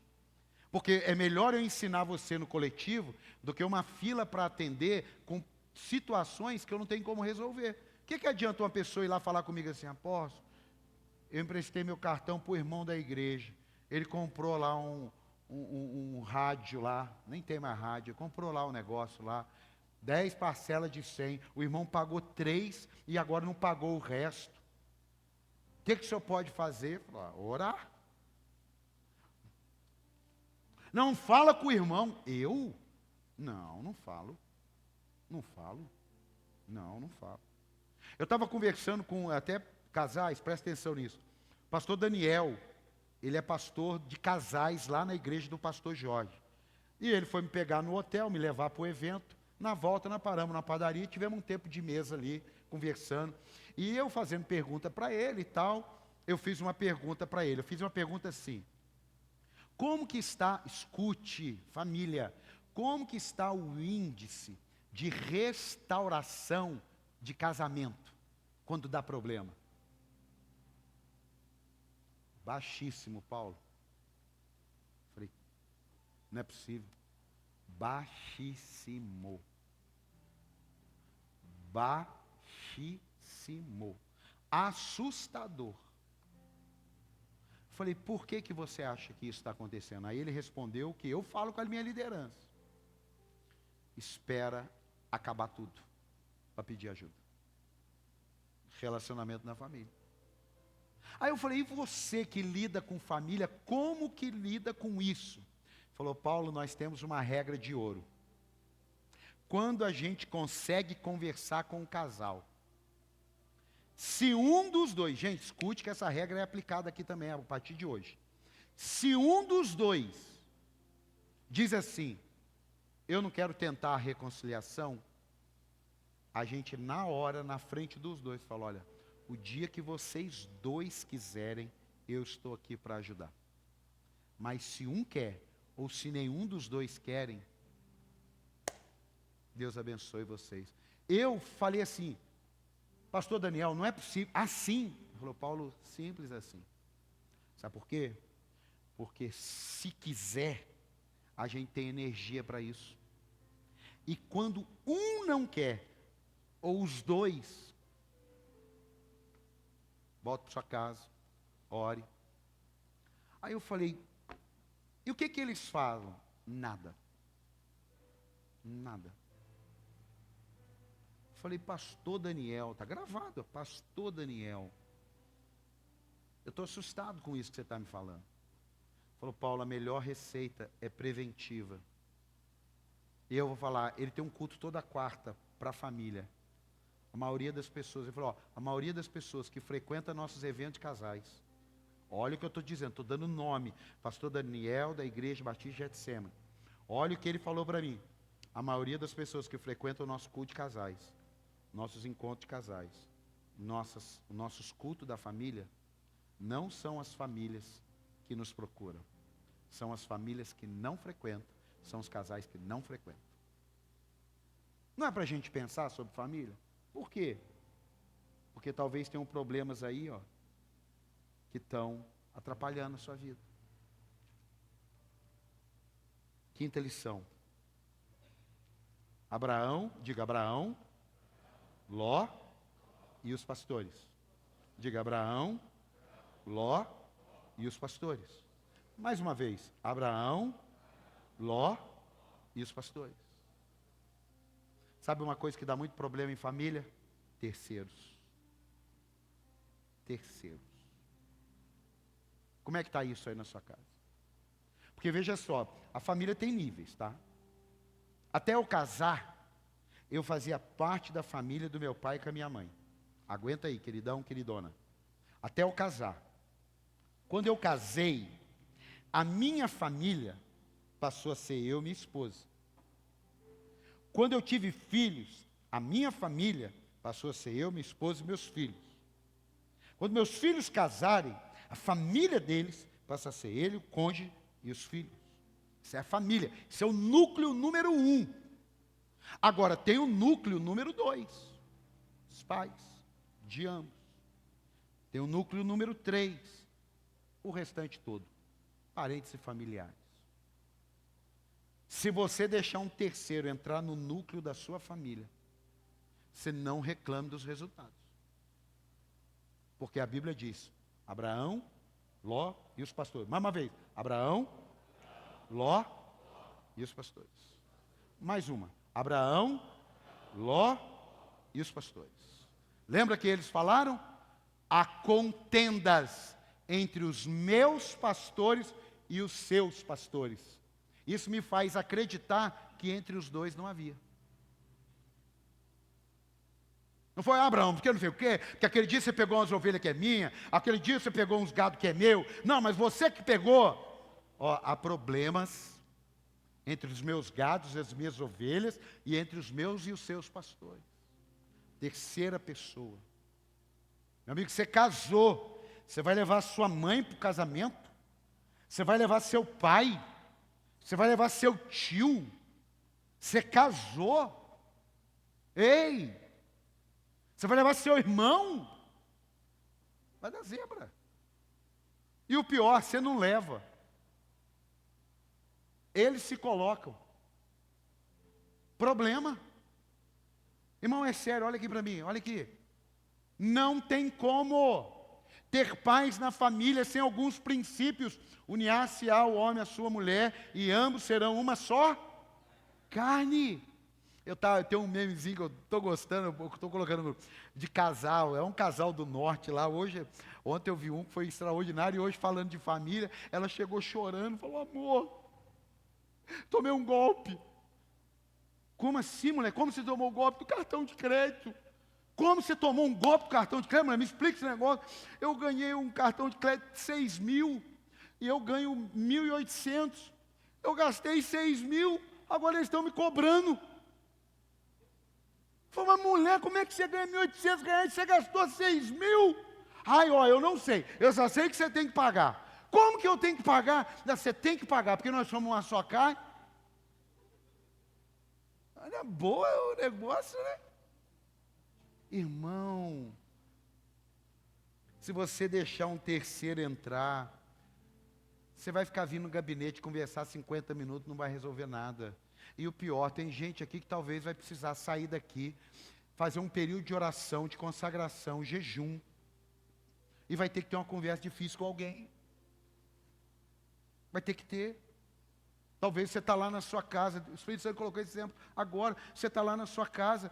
Porque é melhor eu ensinar você no coletivo do que uma fila para atender com situações que eu não tenho como resolver. O que adianta uma pessoa ir lá falar comigo assim, apóstolo, eu emprestei meu cartão para o irmão da igreja. Ele comprou lá um rádio lá, nem tem mais rádio, comprou lá um negócio lá, 10 parcelas de 100, o irmão pagou 3 e agora não pagou o resto. O que o senhor pode fazer? Orar. Não fala com o irmão. Eu? Não falo. Não falo. Não falo. Eu estava conversando com até casais, presta atenção nisso. Pastor Daniel, ele é pastor de casais lá na igreja do pastor Jorge. E ele foi me pegar no hotel, me levar para o evento. Na volta, nós paramos na padaria, tivemos um tempo de mesa ali, conversando. E eu fazendo pergunta para ele e tal, eu fiz uma pergunta para ele. Eu fiz uma pergunta assim, como que está, escute, família, como que está o índice de restauração de casamento, quando dá problema? Baixíssimo, Paulo. Falei, não é possível. Baixíssimo. Baixíssimo. assustador. Falei, por que você acha que isso está acontecendo? Aí ele respondeu que eu falo com a minha liderança. Espera acabar tudo para pedir ajuda. Relacionamento na família. Aí eu falei, e você que lida com família, como que lida com isso? Falou, Paulo, nós temos uma regra de ouro. Quando a gente consegue conversar com o casal, se um dos dois, gente, escute que essa regra é aplicada aqui também a partir de hoje. Se um dos dois diz assim, eu não quero tentar a reconciliação, a gente na hora, na frente dos dois, fala, olha, o dia que vocês dois quiserem, eu estou aqui para ajudar. Mas se um quer, ou se nenhum dos dois querem, Deus abençoe vocês. Eu falei assim, pastor Daniel, não é possível, assim. Ele falou, Paulo, simples assim. Sabe por quê? Porque se quiser, a gente tem energia para isso. E quando um não quer, ou os dois, volta para sua casa, ore. Aí eu falei, e o que eles falam? Nada. Nada. Falei, pastor Daniel, está gravado, pastor Daniel. Eu estou assustado com isso que você está me falando. Falou, Paulo, a melhor receita é preventiva. E eu vou falar, ele tem um culto toda quarta para a família. A maioria das pessoas, ele falou, a maioria das pessoas que frequentam nossos eventos de casais. Olha o que eu estou dizendo, estou dando nome. Pastor Daniel, da Igreja Batista de Getsemane. Olha o que ele falou para mim. A maioria das pessoas que frequentam o nosso culto de casais, nossos encontros de casais, nossos cultos da família, não são as famílias que nos procuram. São as famílias que não frequentam, são os casais que não frequentam. Não é para a gente pensar sobre família? Por quê? Porque talvez tenham problemas aí, ó, que estão atrapalhando a sua vida. Quinta lição. Abraão, diga Abraão, Ló e os pastores. Diga Abraão, Ló e os pastores. Mais uma vez, Abraão, Ló e os pastores. Sabe uma coisa que dá muito problema em família? Terceiros. Terceiros. Como é que está isso aí na sua casa? Porque veja só, a família tem níveis, tá? Até eu casar, eu fazia parte da família do meu pai com a minha mãe. Aguenta aí, queridão, queridona. Até eu casar. Quando eu casei, a minha família passou a ser eu e minha esposa. Quando eu tive filhos, a minha família passou a ser eu, minha esposa e meus filhos. Quando meus filhos casarem, a família deles passa a ser ele, o cônjuge e os filhos. Isso é a família. Isso é o núcleo número 1. Agora, tem o núcleo número 2. Os pais de ambos. Tem o núcleo número 3. O restante todo. Parentes e familiares. Se você deixar um terceiro entrar no núcleo da sua família, você não reclame dos resultados. Porque a Bíblia diz, Abraão, Ló e os pastores. Mais uma vez, Abraão, Ló e os pastores. Mais uma, Abraão, Ló e os pastores. Lembra que eles falaram? Há contendas entre os meus pastores e os seus pastores. Isso me faz acreditar que entre os dois não havia. Não foi Abraão, porque não sei o quê, porque aquele dia você pegou umas ovelhas que é minha, aquele dia você pegou uns gado que é meu. Não, mas você que pegou. Ó, há problemas entre os meus gados e as minhas ovelhas e entre os meus e os seus pastores. Terceira pessoa. Meu amigo, você casou, você vai levar sua mãe para o casamento, você vai levar seu pai, você vai levar seu tio, você casou, ei, você vai levar seu irmão, vai dar zebra. E o pior, você não leva. Eles se colocam. Problema. Irmão, é sério, olha aqui para mim, olha aqui. Não tem como ter paz na família sem alguns princípios. Unir-se-á o homem à sua mulher, e ambos serão uma só carne. Eu tenho um memezinho que eu estou gostando, eu estou colocando no grupo, de casal. É um casal do norte lá. Ontem eu vi um que foi extraordinário, e hoje falando de família, ela chegou chorando, falou: amor, tomei um golpe. Como assim, mulher? Como você tomou o golpe do cartão de crédito? Como você tomou um golpe do cartão de crédito? Mulher, me explica esse negócio. Eu ganhei um cartão de crédito de 6.000 e eu ganho 1.800. Eu gastei 6.000, agora eles estão me cobrando. Falei: mas mulher, como é que você ganha 1.800 reais e você gastou 6.000? Ai, ó, eu não sei. Eu só sei que você tem que pagar. Como que eu tenho que pagar? Você tem que pagar, porque nós somos uma só carne. Olha, boa o negócio, né? Irmão, se você deixar um terceiro entrar, você vai ficar vindo no gabinete conversar 50 minutos, não vai resolver nada. E o pior, tem gente aqui que talvez vai precisar sair daqui, fazer um período de oração, de consagração, jejum, e vai ter que ter uma conversa difícil com alguém. Vai ter que ter. Talvez você está lá na sua casa, o Espírito Santo colocou esse exemplo agora, você está lá na sua casa,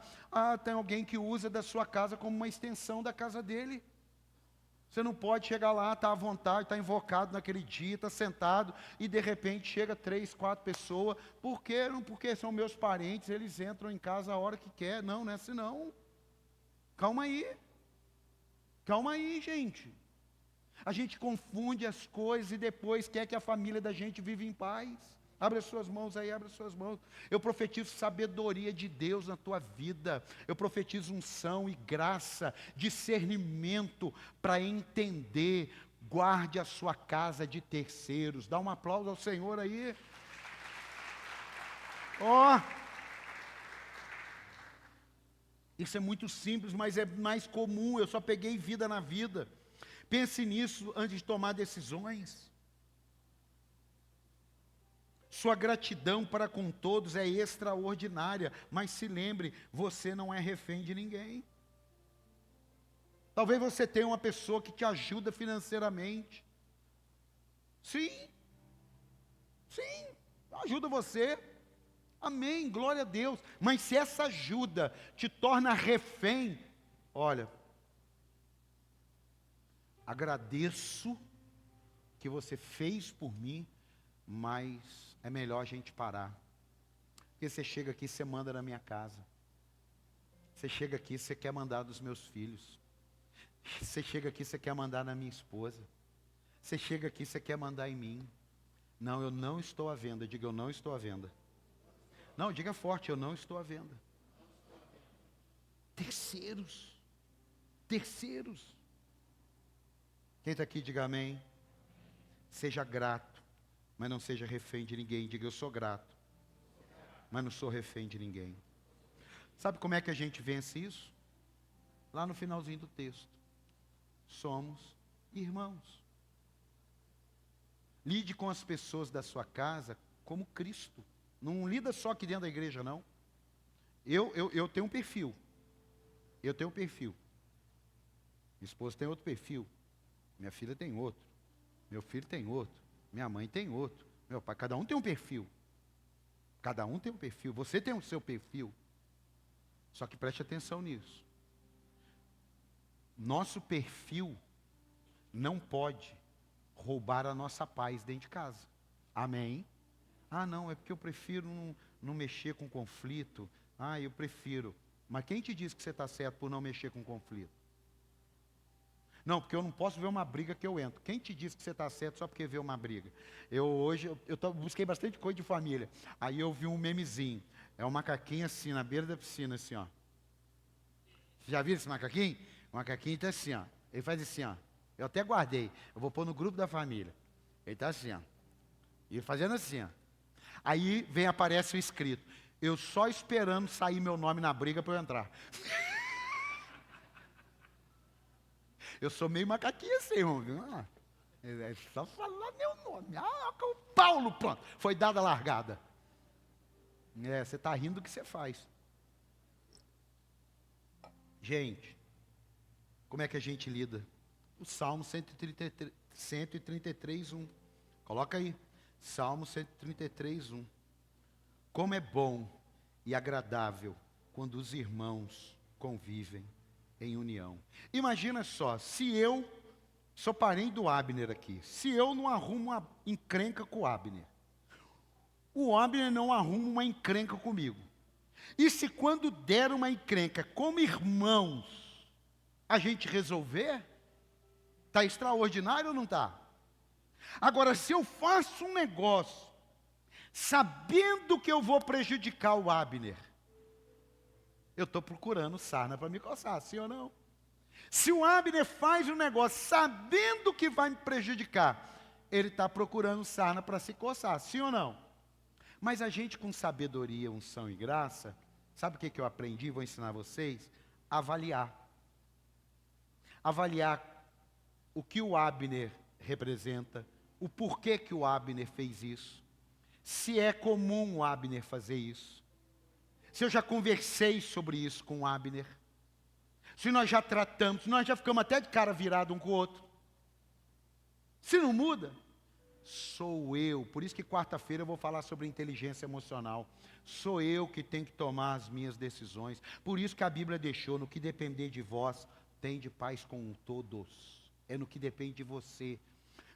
tem alguém que usa da sua casa como uma extensão da casa dele. Você não pode chegar lá, está à vontade, está invocado naquele dia, está sentado, e de repente chega 3, 4 pessoas. Por quê? Não, porque são meus parentes, eles entram em casa a hora que quer. Não, não é assim não. Calma aí. Calma aí, gente. A gente confunde as coisas e depois quer que a família da gente viva em paz. Abre as suas mãos aí, abre as suas mãos. Eu profetizo sabedoria de Deus na tua vida. Eu profetizo unção e graça, discernimento para entender. Guarde a sua casa de terceiros. Dá um aplauso ao Senhor aí. Ó. Isso é muito simples, mas é mais comum. Eu só peguei vida na vida. Pense nisso antes de tomar decisões. Sua gratidão para com todos é extraordinária, mas se lembre, você não é refém de ninguém. Talvez você tenha uma pessoa que te ajuda financeiramente. Sim, ajuda você. Amém, glória a Deus. Mas se essa ajuda te torna refém, olha, agradeço que você fez por mim, mas é melhor a gente parar. Porque você chega aqui, você manda na minha casa. Você chega aqui, você quer mandar dos meus filhos. Você chega aqui, você quer mandar na minha esposa. Você chega aqui, você quer mandar em mim. Não, eu não estou à venda. Diga: eu não estou à venda. Não, diga forte: eu não estou à venda. Terceiros. Quem está aqui, diga amém. Seja grato, mas não seja refém de ninguém. Diga: eu sou grato, mas não sou refém de ninguém. Sabe como é que a gente vence isso? Lá no finalzinho do texto. Somos irmãos. Lide com as pessoas da sua casa como Cristo. Não lida só aqui dentro da igreja, não. Eu tenho um perfil. Minha esposa tem outro perfil. Minha filha tem outro. Meu filho tem outro. Minha mãe tem outro. Meu pai, cada um tem um perfil. Você tem o seu perfil. Só que preste atenção nisso. Nosso perfil não pode roubar a nossa paz dentro de casa. Amém? Não, é porque eu prefiro não mexer com conflito. Eu prefiro. Mas quem te diz que você está certo por não mexer com conflito? Não, porque eu não posso ver uma briga que eu entro. Quem te disse que você está certo só porque vê uma briga? Busquei bastante coisa de família. Aí eu vi um memezinho. É um macaquinho assim, na beira da piscina, assim, ó. Você já viu esse macaquinho? O macaquinho está assim, ó. Ele faz assim, ó. Eu até guardei. Eu vou pôr no grupo da família. Ele está assim, ó. E fazendo assim, ó. Aí aparece o escrito: eu só esperando sair meu nome na briga para eu entrar. Eu sou meio macaquinho assim, irmão. É só falar meu nome. O Paulo, pronto. Foi dada a largada. Você está rindo do que você faz. Gente, Como é que a gente lida? O Salmo 133, 1. Coloca aí. Salmo 133, 1. Como é bom e agradável quando os irmãos convivem em união. Imagina só, se eu sou parente do Abner aqui, se eu não arrumo uma encrenca com o Abner não arruma uma encrenca comigo. E se quando der uma encrenca como irmãos, a gente resolver, está extraordinário ou não está? Agora, se eu faço um negócio, sabendo que eu vou prejudicar o Abner, eu estou procurando sarna para me coçar, sim ou não? Se o Abner faz um negócio sabendo que vai me prejudicar, ele está procurando sarna para se coçar, sim ou não? Mas a gente com sabedoria, unção e graça, sabe o que eu aprendi? Vou ensinar vocês. Avaliar. Avaliar o que o Abner representa, o porquê que o Abner fez isso, se é comum o Abner fazer isso, se eu já conversei sobre isso com o Abner, se nós já tratamos, se nós já ficamos até de cara virado um com o outro. Se não muda, sou eu. Por isso que quarta-feira eu vou falar sobre inteligência emocional. Sou eu que tenho que tomar as minhas decisões. Por isso que a Bíblia deixou, no que depender de vós, tende paz com todos. É no que depende de você.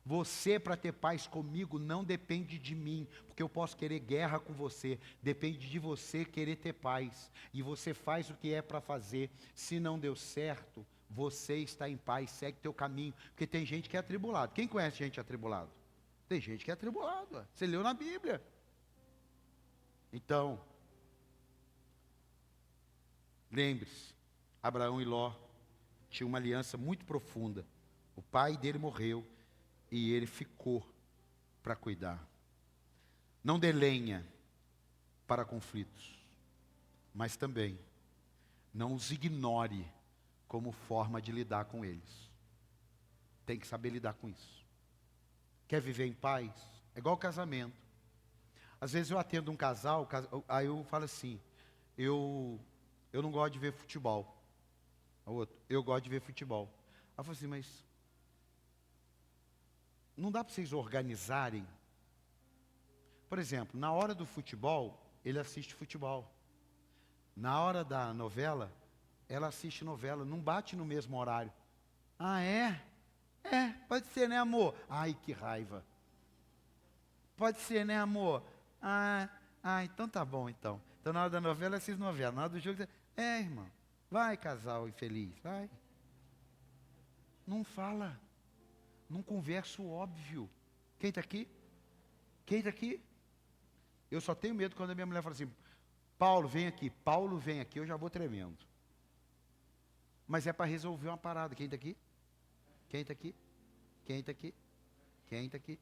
Você, para ter paz comigo, não depende de mim, porque eu posso querer guerra com você. Depende de você querer ter paz. E você faz o que é para fazer. Se não deu certo, você está em paz, segue teu caminho. Porque tem gente que é atribulado. Quem conhece gente atribulado? Tem gente que é atribulado. Você leu na Bíblia. Então, lembre-se, Abraão e Ló tinham uma aliança muito profunda. O pai dele morreu e ele ficou para cuidar. Não dê lenha para conflitos, mas também não os ignore como forma de lidar com eles. Tem que saber lidar com isso. Quer viver em paz? É igual casamento. Às vezes eu atendo um casal, aí eu falo assim, eu não gosto de ver futebol. O outro, eu gosto de ver futebol. Aí eu falo assim, mas não dá para vocês organizarem? Por exemplo, na hora do futebol, ele assiste futebol. Na hora da novela, ela assiste novela. Não bate no mesmo horário. Ah, é? É, pode ser, né, amor? Ai, que raiva. Pode ser, né, amor? Então tá bom, então. Então na hora da novela, assiste novela. Na hora do jogo, irmão. Vai, casal infeliz, vai. Não fala. Não conversa o óbvio. Quem está aqui? Quem está aqui? Eu só tenho medo quando a minha mulher fala assim, Paulo, vem aqui. Paulo, vem aqui, eu já vou tremendo. Mas é para resolver uma parada. Quem está aqui? Quem está aqui? Quem está aqui? Quem está aqui?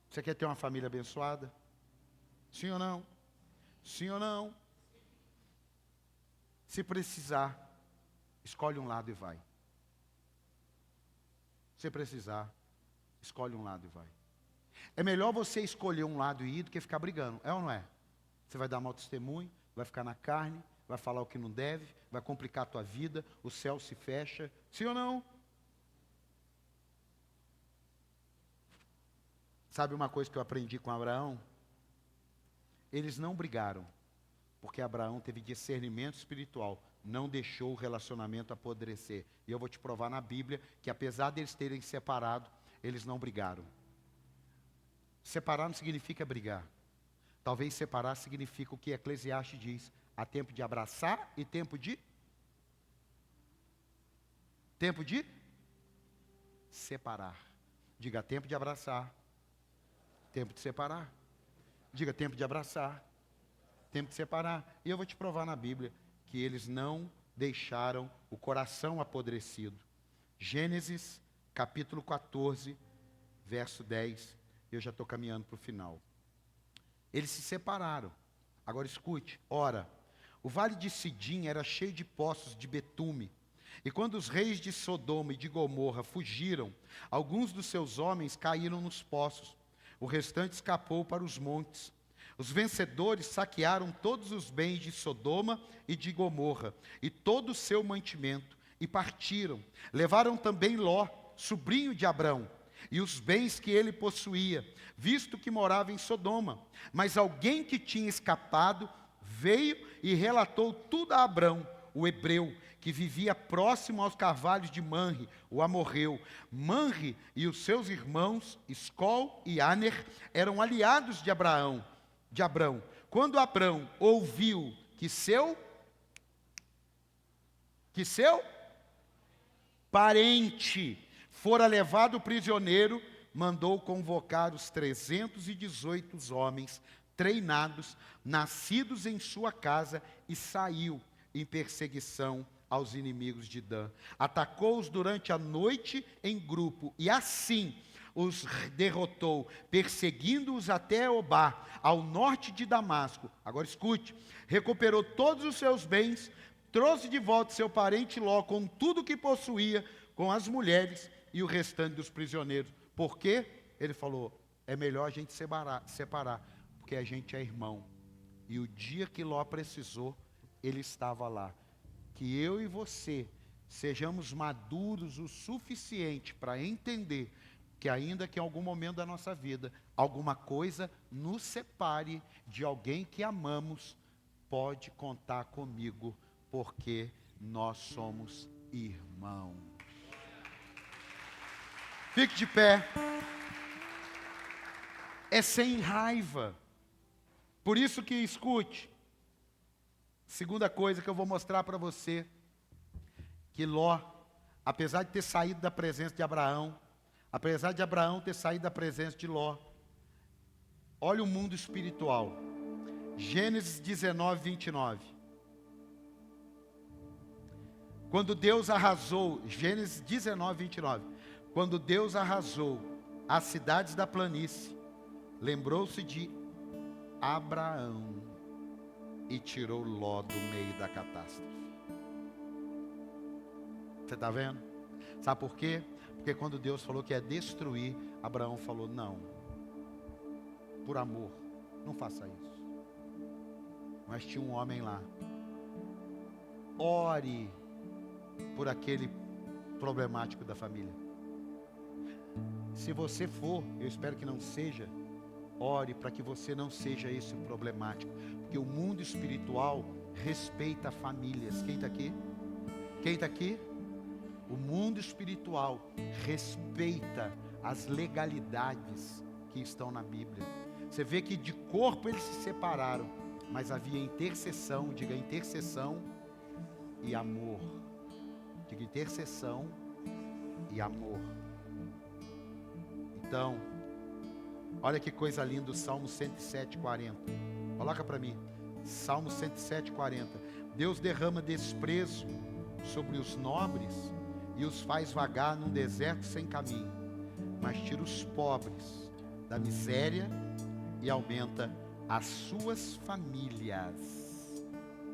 Você quer ter uma família abençoada? Sim ou não? Sim ou não? Se precisar, escolhe um lado e vai. Se precisar, escolhe um lado e vai. É melhor você escolher um lado e ir do que ficar brigando, é ou não é? Você vai dar mau testemunho, vai ficar na carne, vai falar o que não deve, vai complicar a tua vida, o céu se fecha, sim ou não? Sabe uma coisa que eu aprendi com Abraão? Eles não brigaram, porque Abraão teve discernimento espiritual, não deixou o relacionamento apodrecer. E eu vou te provar na Bíblia que apesar deles terem separado, eles não brigaram. Separar não significa brigar. Talvez separar significa o que Eclesiastes diz, há tempo de abraçar e tempo de separar. Diga, tempo de abraçar, tempo de separar. Diga, tempo de abraçar, tempo de separar. E eu vou te provar na Bíblia que eles não deixaram o coração apodrecido. Gênesis, capítulo 14, verso 10. Eu já estou caminhando para o final. Eles se separaram. Agora escute. Ora, o vale de Sidim era cheio de poços de betume. E quando os reis de Sodoma e de Gomorra fugiram, alguns dos seus homens caíram nos poços. O restante escapou para os montes. Os vencedores saquearam todos os bens de Sodoma e de Gomorra, e todo o seu mantimento, e partiram. Levaram também Ló, sobrinho de Abrão, e os bens que ele possuía, visto que morava em Sodoma. Mas alguém que tinha escapado veio e relatou tudo a Abrão, o hebreu, que vivia próximo aos carvalhos de Manre, o amorreu. Manre e os seus irmãos, Escol e Aner, eram aliados de Abrão. Quando Abrão ouviu que seu parente fora levado prisioneiro, mandou convocar os 318 homens treinados, nascidos em sua casa, e saiu em perseguição aos inimigos de Dan. Atacou-os durante a noite em grupo, e assim os derrotou, perseguindo-os até Obá, ao norte de Damasco. Agora escute: recuperou todos os seus bens, trouxe de volta seu parente Ló, com tudo que possuía, com as mulheres e o restante dos prisioneiros. Por quê? Ele falou: é melhor a gente separar, porque a gente é irmão. E o dia que Ló precisou, ele estava lá. Que eu e você sejamos maduros o suficiente para entender que, ainda que em algum momento da nossa vida alguma coisa nos separe de alguém que amamos, pode contar comigo, porque nós somos irmãos. Fique de pé. É sem raiva. Por isso que, escute, segunda coisa que eu vou mostrar para você, que Ló, apesar de ter saído da presença de Abraão, apesar de Abraão ter saído da presença de Ló, olha o mundo espiritual. Gênesis 19, 29. Quando Deus arrasou, Gênesis 19, 29. Quando Deus arrasou as cidades da planície, lembrou-se de Abraão e tirou Ló do meio da catástrofe. Você está vendo? Sabe por quê? Porque quando Deus falou que ia destruir, Abraão falou: não, por amor, não faça isso. Mas tinha um homem lá. Ore por aquele problemático da família. Se você for, eu espero que não seja, ore para que você não seja esse o problemático. Porque o mundo espiritual respeita famílias. Quem está aqui? Quem está aqui? O mundo espiritual respeita as legalidades que estão na Bíblia. Você vê que de corpo eles se separaram, mas havia intercessão, diga intercessão e amor. Diga intercessão e amor. Então, olha que coisa linda o Salmo 107, 40. Coloca para mim. Salmo 107, 40. Deus derrama desprezo sobre os nobres e os faz vagar num deserto sem caminho, mas tira os pobres da miséria e aumenta as suas famílias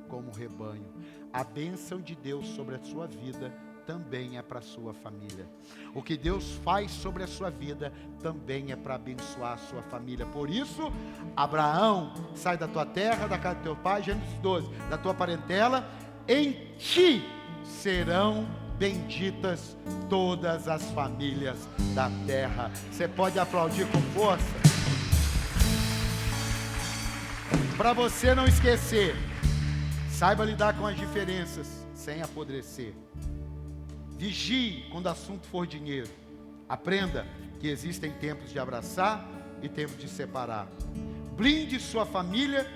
como rebanho. A bênção de Deus sobre a sua vida também é para a sua família. O que Deus faz sobre a sua vida também é para abençoar a sua família. Por isso, Abraão, sai da tua terra, da casa do teu pai, Gênesis 12, da tua parentela, em ti serão benditas todas as famílias da terra. Você pode aplaudir com força? Para você não esquecer, saiba lidar com as diferenças sem apodrecer. Vigie quando o assunto for dinheiro. Aprenda que existem tempos de abraçar e tempos de separar. Blinde sua família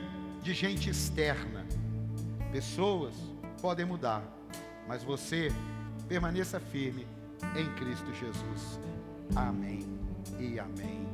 de gente externa. Pessoas podem mudar, mas você permaneça firme em Cristo Jesus. Amém e amém.